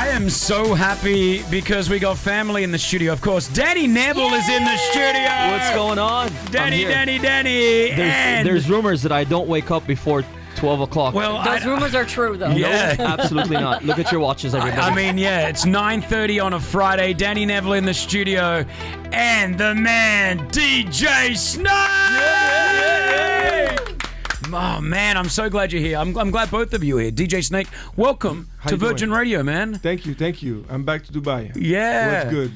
I am so happy because we got family in the studio. Of course, Dany Neville is in the studio. What's going on? Dany. There's rumors that I don't wake up before 12 o'clock. Well, those rumors are true, though. Yeah. No, absolutely not. Look at your watches, everybody. I mean, yeah, it's 9:30 on a Friday. Dany Neville in the studio, and the man, DJ Snake! Oh, man, I'm so glad you're here. I'm glad both of you are here. DJ Snake, welcome to Virgin Radio, man. Thank you. I'm back to Dubai. Yeah. What's good?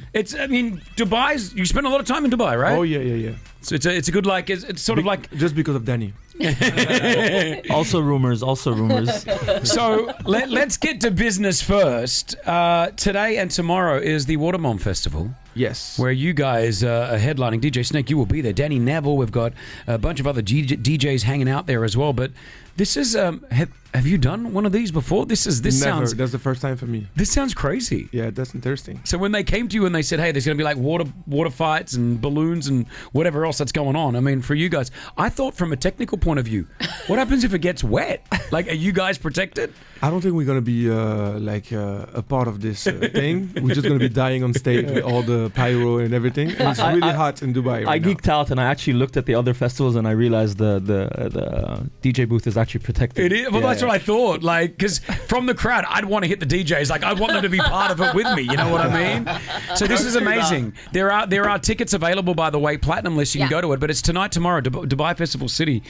Dubai's, you spend a lot of time in Dubai, right? Oh, yeah. So it's a good, like, it's sort of like... Just because of Dany. Also rumors. So let's get to business first. Today and tomorrow is the Waterbomb Festival. Yes. Where you guys are headlining. DJ Snake, you will be there. Dany Neville, we've got a bunch of other DJs hanging out there as well. But this is, have you done one of these before? This Never. sounds... That's the first time for me. This sounds crazy. Yeah, that's interesting. So when they came to you and they said, hey, there's going to be like water fights and balloons and whatever else that's going on. I mean, for you guys, I thought from a technical point of view, what happens if it gets wet? Like, are you guys protected? I don't think we're going to be a part of this thing. We're just going to be dying on stage with all the pyro and everything. And it's really hot in Dubai I right now. geeked out and I actually looked at the other festivals and I realized the DJ booth is actually protected. It is. Well, that's what I thought. Like, because from the crowd, I'd want to hit the DJs. Like, I'd want them to be part of it with me. You know what I mean? So this is amazing. There are tickets available, by the way, platinum list. You can go to it, but it's tonight, tomorrow, Dubai Festival City,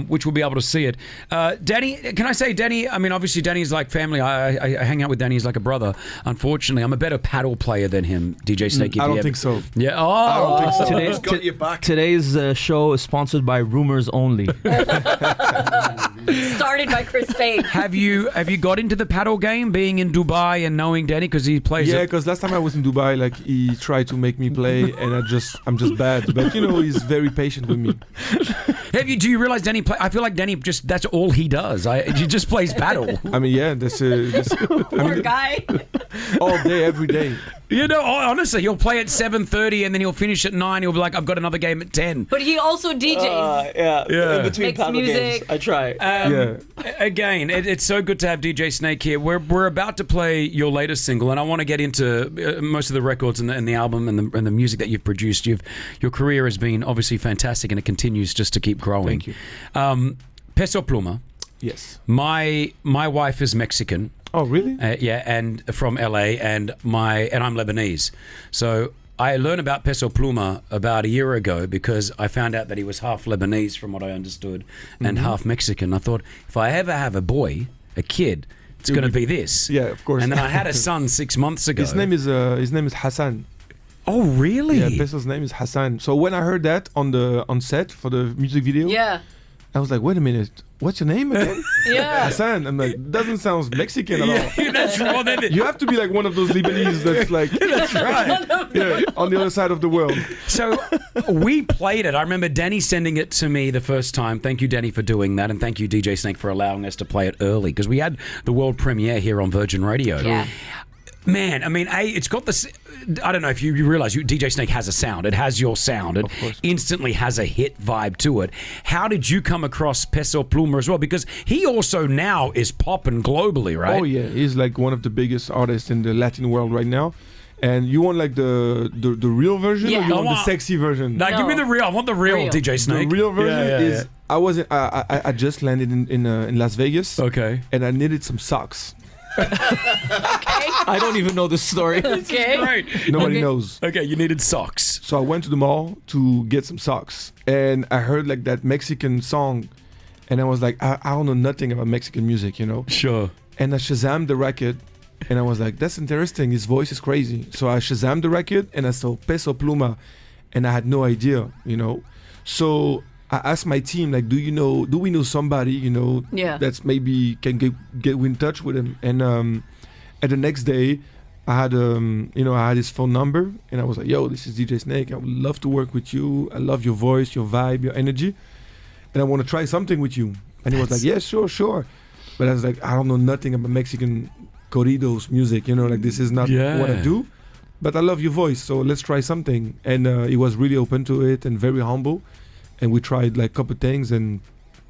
which we'll be able to see it. Dany, can I say, Dany? I mean, obviously, Dany's like family. I hang out with Dany. He's like a brother. Unfortunately, I'm a better paddle player than him, DJ Snake. I don't think so. Yeah. Oh, I don't think so. Today's show is sponsored by Rumors Only. Started by Chris Fade. Have you got into the paddle game, being in Dubai and knowing Dany because he plays? Yeah, because last time I was in Dubai, like he tried to make me play, and I'm just bad. But he's very patient with me. Do you realize Dany play? I feel like Dany that's all he does. He just plays paddle. I mean, yeah, Poor guy. all day, every day. Honestly, he'll play at 7:30 and then he'll finish at 9. He'll be like, I've got another game at 10. But he also DJs. In between Makes paddle music. games, I try. Again, it's so good to have DJ Snake here. We're about to play your latest single, and I want to get into most of the records and the album and the music that you've produced. Your career has been obviously fantastic, and it continues just to keep growing. Thank you. Peso Pluma. Yes. My wife is Mexican. Oh, really? Yeah, and from LA, and I'm Lebanese. So I learned about Peso Pluma about a year ago because I found out that he was half Lebanese, from what I understood, and half Mexican. I thought, if I ever have a kid, it's going to be this. Yeah, of course. And then I had a son 6 months ago. His name is Hassan. Oh, really? Yeah, Peso's name is Hassan. So when I heard that on set for the music video, I was like, wait a minute, what's your name again? Hassan. I'm like, doesn't sound Mexican at all. That's wrong. You have to be like one of those Lebanese that's like, That's right. on the other side of the world. So we played it. I remember Dany sending it to me the first time. Thank you, Dany, for doing that. And thank you, DJ Snake, for allowing us to play it early, because we had the world premiere here on Virgin Radio. Yeah. Man, I mean, it's got this... I don't know if you realize DJ Snake has a sound. It has your sound. It instantly has a hit vibe to it. How did you come across Peso Pluma as well? Because he also now is popping globally, right? Oh, yeah. He's like one of the biggest artists in the Latin world right now. And you want like the real version, or you want the sexy version? No, give me the real. I want the real DJ Snake. The real version is... I just landed in Las Vegas. Okay. And I needed some socks. I don't even know this story. Okay. Right. Nobody knows. Okay, you needed socks. So I went to the mall to get some socks, and I heard like that Mexican song, and I was like, I don't know nothing about Mexican music, Sure. And I Shazammed the record, and I was like, that's interesting. His voice is crazy. So I Shazammed the record, and I saw Peso Pluma, and I had no idea, So I asked my team, like, do we know somebody, that's maybe can get in touch with him? And at the next day, I had I had his phone number, and I was like, yo, this is DJ Snake. I would love to work with you. I love your voice, your vibe, your energy, and I want to try something with you. And he was like, yeah, sure. But I was like, I don't know nothing about Mexican corridos music, like this is not what I do. But I love your voice, so let's try something. And he was really open to it and very humble. And we tried like a couple things, and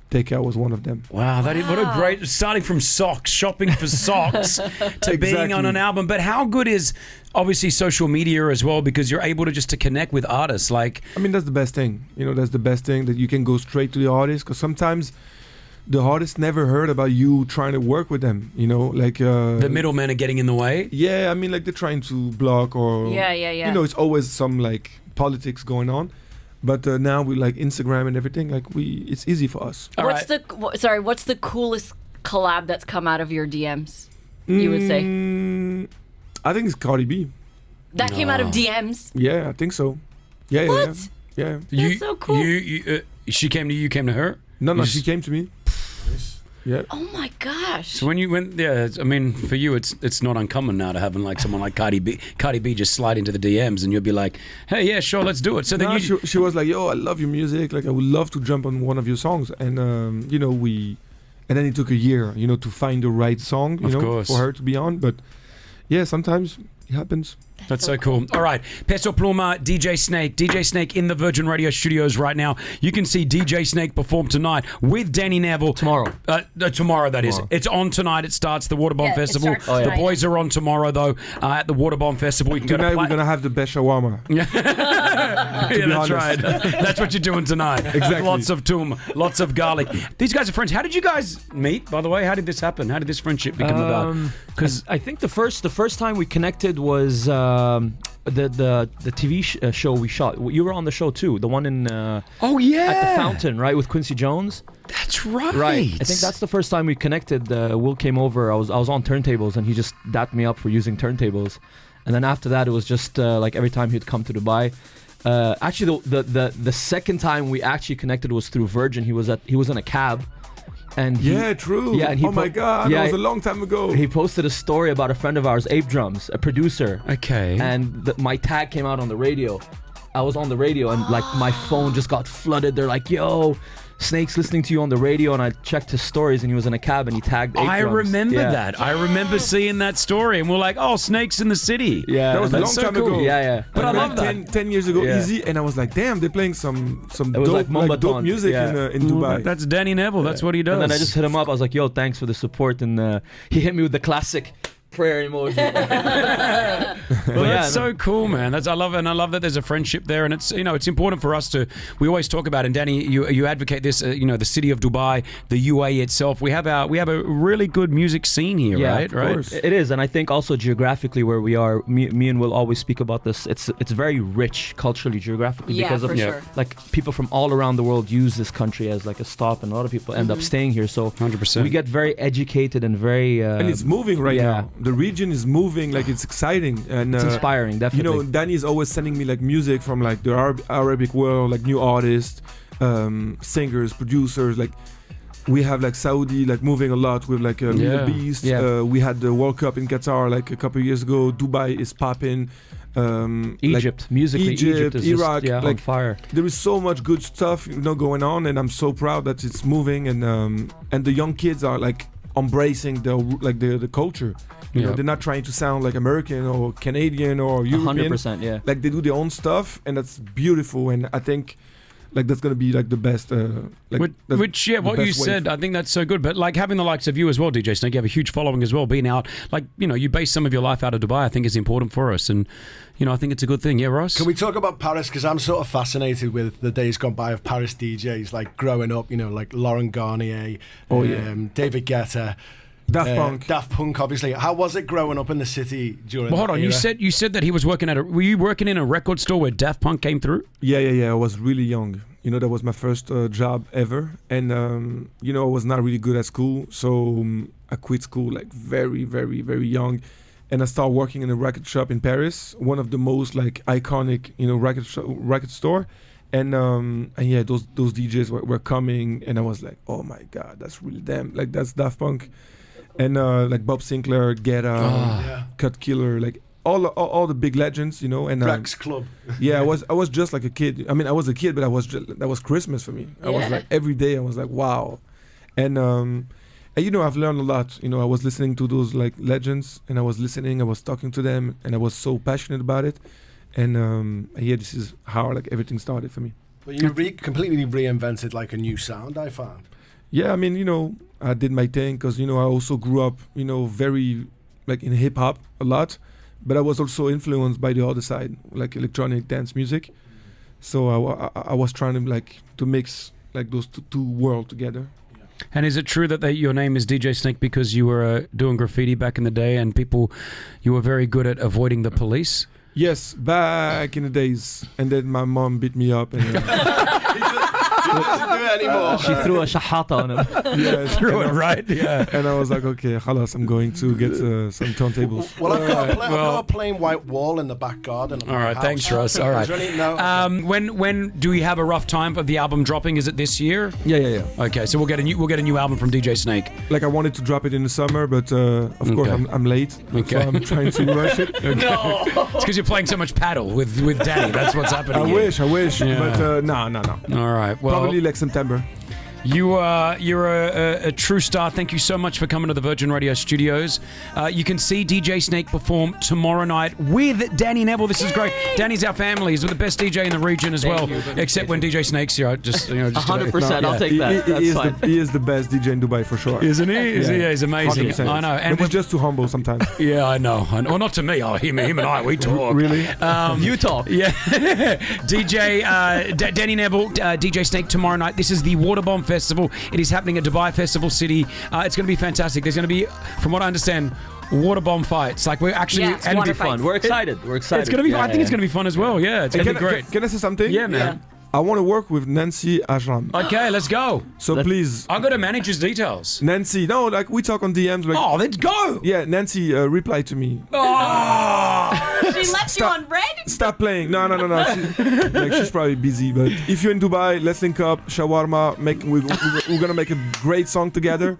Take Care was one of them. Wow, what a great starting from socks, shopping for socks, to being on an album. But how good is obviously social media as well, because you're able to connect with artists. Like, I mean, that's the best thing. That's the best thing, that you can go straight to the artist, because sometimes the artist never heard about you trying to work with them. Like the middlemen are getting in the way. Yeah, I mean, like they're trying to block or Yeah. It's always some like politics going on. But now with like Instagram and everything, like it's easy for us. What's the coolest collab that's come out of your DMs? You would say I think it's Cardi B. that came out of DMs. Yeah, I think so. Yeah, What? yeah. That's so cool. She came to you. You came to her. No, she came to me. Yeah. Oh my gosh. So when you went, I mean, for you, it's not uncommon now to have like someone like Cardi B just slide into the DMs, and you'll be like, hey, yeah, sure, let's do it. So then she was like, yo, I love your music. Like, I would love to jump on one of your songs. And and then it took a year, to find the right song, for her to be on. But yeah, sometimes it happens. That's so cool. All right. Peso Pluma, DJ Snake. DJ Snake in the Virgin Radio studios right now. You can see DJ Snake perform tonight with Dany Neville. Tomorrow. Tomorrow, that is. It's on tonight. It starts the Waterbomb Festival. It starts The boys are on tomorrow, though, at the Waterbomb Festival. You can Tonight we're going to have the best shawarma. Yeah, that's right. That's what you're doing tonight. Exactly. Lots of toom, lots of garlic. These guys are friends. How did you guys meet, by the way? How did this happen? How did this friendship become about? Because I think the first time we connected was the TV show we shot. You were on the show too, the one in at the Fountain, right, with Quincy Jones. That's right. Right. I think that's the first time we connected. Will came over. I was on turntables, and he just dapped me up for using turntables. And then after that, it was just like every time he'd come to Dubai. Actually, the second time we actually connected was through Virgin. He was in a cab. And true. Yeah, and my God, that was a long time ago. He posted a story about a friend of ours, Ape Drums, a producer. Okay. And my tag came out on the radio. I was on the radio, and like my phone just got flooded. They're like, "Yo, Snake's listening to you on the radio," and I checked his stories, and he was in a cab, and he tagged Ape Drums. I remember that. I remember seeing that story, and we're like, "Oh, Snake's in the city." Yeah, that was a long time ago. Yeah. But I love that. 10 years ago, easy, and I was like, "Damn, they're playing some was dope, like dope music in Dubai." That's Dany Neville. That's what he does. And then I just hit him up. I was like, "Yo, thanks for the support," and he hit me with the classic prayer emoji. Well, that's so cool, man. I love it, and I love that there's a friendship there, and it's it's important for us to. We always talk about, and Dany, you advocate this. The city of Dubai, the UAE itself. We have a really good music scene here, right? Of course. It is, and I think also geographically where we are, me and Will always speak about this. It's very rich culturally, geographically, because of sure. like people from all around the world use this country as like a stop, and a lot of people end up staying here. So 100%. we get very educated and very and it's moving right now. The region is moving, like it's exciting and it's inspiring, definitely. Dany is always sending me like music from like the Arabic world, like new artists, singers, producers. Like we have like Saudi like moving a lot with like Middle East. We had the World Cup in Qatar like a couple of years ago. Dubai is popping. Egypt, like musically, Egypt is Iraq, just, like on fire. There is so much good stuff going on, and I'm so proud that it's moving, and the young kids are like embracing the culture. They're not trying to sound like American or Canadian or European. 100%, yeah. Like they do their own stuff, and that's beautiful. And I think like that's gonna be like the best. What you said, I think that's so good. But like having the likes of you as well, DJ Snake, you have a huge following as well. Being out, like you base some of your life out of Dubai, I think is important for us, and I think it's a good thing. Yeah, Ross. Can we talk about Paris? Because I'm sort of fascinated with the days gone by of Paris DJs, like growing up. like Laurent Garnier, David Guetta. Daft Punk, obviously. How was it growing up in the city during? Well, hold on. Era? You said that he was working were you working in a record store where Daft Punk came through? Yeah. I was really young. That was my first job ever, and I was not really good at school, so I quit school like very, very, very young, and I started working in a record shop in Paris, one of the most like iconic record store. And those DJs were coming, and I was like, oh my God, that's really them. Like that's Daft Punk. And like Bob Sinclair, Guetta, Cut Killer, like all the big legends, and Rex Club. I was just like a kid. I mean, I was a kid, but that was Christmas for me. I was like every day. I was like, wow, and I've learned a lot. I was listening to those like legends, and I was talking to them, and I was so passionate about it, and this is how like everything started for me. But you completely reinvented like a new sound, I found. Yeah, I mean, I did my thing because, I also grew up, very like in hip hop a lot, but I was also influenced by the other side, like electronic dance music. So I was trying to mix like those two worlds together. And is it true that your name is DJ Snake because you were doing graffiti back in the day and you were very good at avoiding the police? Yes, back in the days. And then my mom beat me up. And, He doesn't do it anymore. She threw a shahata on him. yeah, Threw it, right? Yeah. And I was like, okay, khalas, I'm going to get some turntables. Well, I've got a plain white wall in the back garden. All right, thanks, Russ. All right. When do we have a rough time for the album dropping? Is it this year? Yeah. Okay, so we'll get a new album from DJ Snake. Like I wanted to drop it in the summer, but of course I'm late. Okay. So I'm trying to rush it. No. It's because you're playing so much paddle with Dany. That's what's happening. I wish, Yeah. but no. All right. Well, Probably like September. you're a true star. Thank you so much for coming to the Virgin Radio studios. You can see DJ Snake perform tomorrow night with Dany Neville. This is great. Dany's our family. He's the best DJ in the region as well. Except when DJ Snake's here. Just 100%. I'll take that. That's fine. He is the best DJ in Dubai for sure. Isn't he? Yeah, he's amazing. 100%. I know. And he's just too humble sometimes. Yeah, I know. Well, not to me. Oh, him and I, we talk. Really? You talk. Yeah. DJ Dany Neville, DJ Snake tomorrow night. This is the Waterbomb Festival. It is happening at Dubai Festival City. It's going to be fantastic. There's going to be, from what I understand, waterbomb fights. Like we're actually Yeah, And water be fun. fights. We're excited. It's going to be. I think it's going to be fun as well. Yeah, it's going to be great. Can I say something? Yeah, man. I want to work with Nancy Ajram. Okay, let's go. So please, I got to manage his details. Nancy. No, like we talk on DMs. Like, Oh, let's go. yeah, Nancy, reply to me. Oh. She left you on red? Stop playing. No. She's probably busy. But if you're in Dubai, let's link up. Shawarma. We're gonna make a great song together.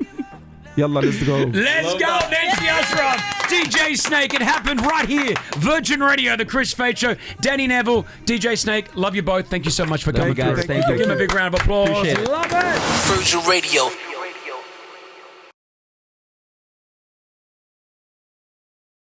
Yalla, let's go. Let's go, Nancy Ashram, DJ Snake. It happened right here. Virgin Radio, the Chris Fade Show. Dany Neville, DJ Snake. Love you both. Thank you so much for coming. Thank you, guys. Thank you. Give him a big round of applause. Appreciate it. Love it. Virgin Radio.